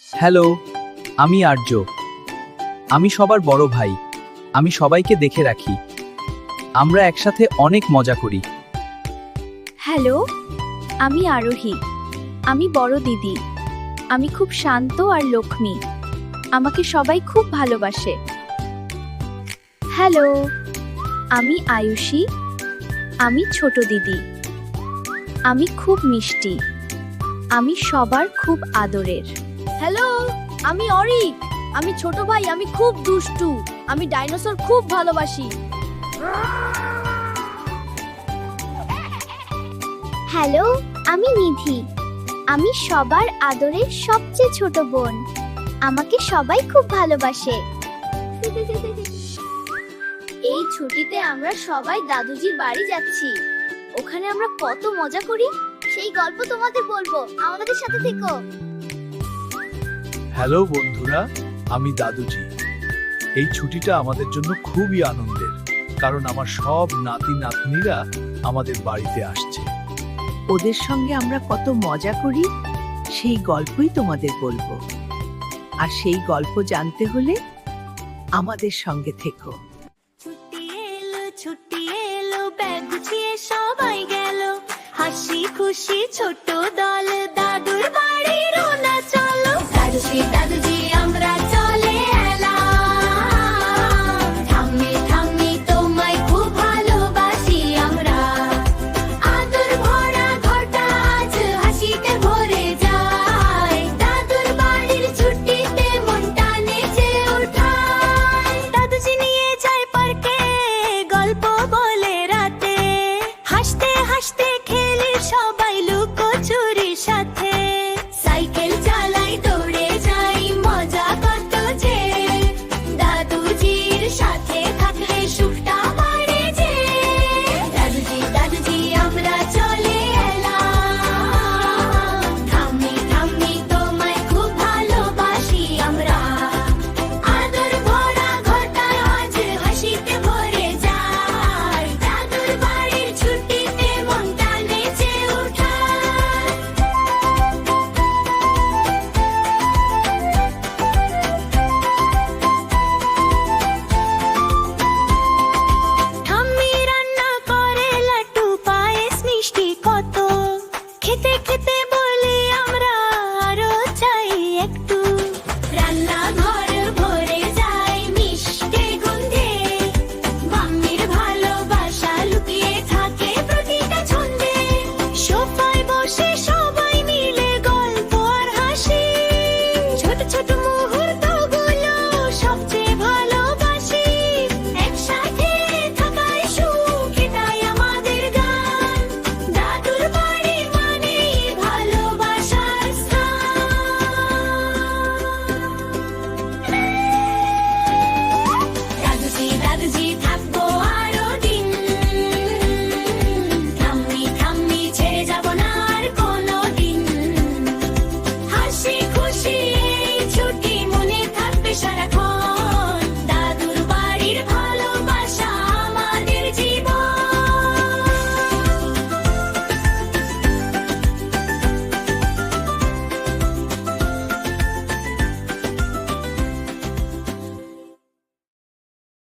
Hello, আমি আর্য। আমি সবার বড় ভাই। আমি সবাইকে দেখে রাখি। আমরা একসাথে অনেক মজা করি। হ্যালো, আমি আরোহী। আমি বড় দিদি। আমি খুব শান্ত আর লক্ষ্মী। আমাকে সবাই খুব ভালোবাসে। হ্যালো, আমি আয়ুষী। আমি ছোট দিদি। আমি খুব মিষ্টি। আমি সবার খুব আদরের। হ্যালো, আমি অরিক। আমি ছোট ভাই। আমি খুব দুষ্টু। আমি ডাইনোসর খুব ভালোবাসি। হ্যালো, আমি নিধি। আমি সবার আদরের সবচেয়ে ছোট বোন। আমাকে সবাই খুব ভালোবাসে। এই ছুটিতে আমরা সবাই দাদুজির বাড়ি যাচ্ছি। ওখানে আমরা কত মজা করি, সেই গল্প তোমাদের বলবো। আমাদের সাথে থেকো। হ্যালো বন্ধুরা, আমি দাদুজি। এই ছুটিটা আমাদের জন্য খুবই আনন্দের, কারণ আমার সব নাতি নাতনিরা আমাদের বাড়িতে আসছে। ওদের সঙ্গে আমরা কত মজা করি, সেই গল্পই তোমাদের বলবো। আর সেই গল্প জানতে হলে আমাদের সঙ্গে থেকো। ছুটি এলো, ব্যাগ গুছিয়ে সবাই গেল। হাসি খুশি ছোট দল, দাদুর বাড়ি রওনা চলো। দাদুজি দাদুজি আমরা চলে এলাম। ঠাম্মি ঠাম্মি তোমায় খুব ভালোবাসি আমরা। আদর ভরা ঘরটা আজ হাসিতে ভরে যায়। দাদুর বাড়ির ছুটিতে মনটা নেচে ওঠায়। দাদুজি নিয়ে যায় পার্কে, গল্প বলে রাতে। হাসতে হাসতে খেলি সবাই লুকোচুরির সাথে। সাইকেল চালাই, দৌড়ে যাই, মজা কত যে। দাদুজির সাথে থাকলে সুখটা বাড়ে যে। দাদুজি দাদুজি আমরা চলে এলাম। ঠাম্মি ঠাম্মি তোমায় খুব ভালোবাসি আমরা। আদর ভরা ঘরটা আজ হাসিতে ভরে যায়। দাদুর বাড়ির ছুটিতে মনটা নেচে ওঠায়। ঠাম্মি রান্না করে লাড্ডু, পায়েস, মিষ্টি কত। খেতে খেতে বলি আমরা আরো চাই একটু। রান্না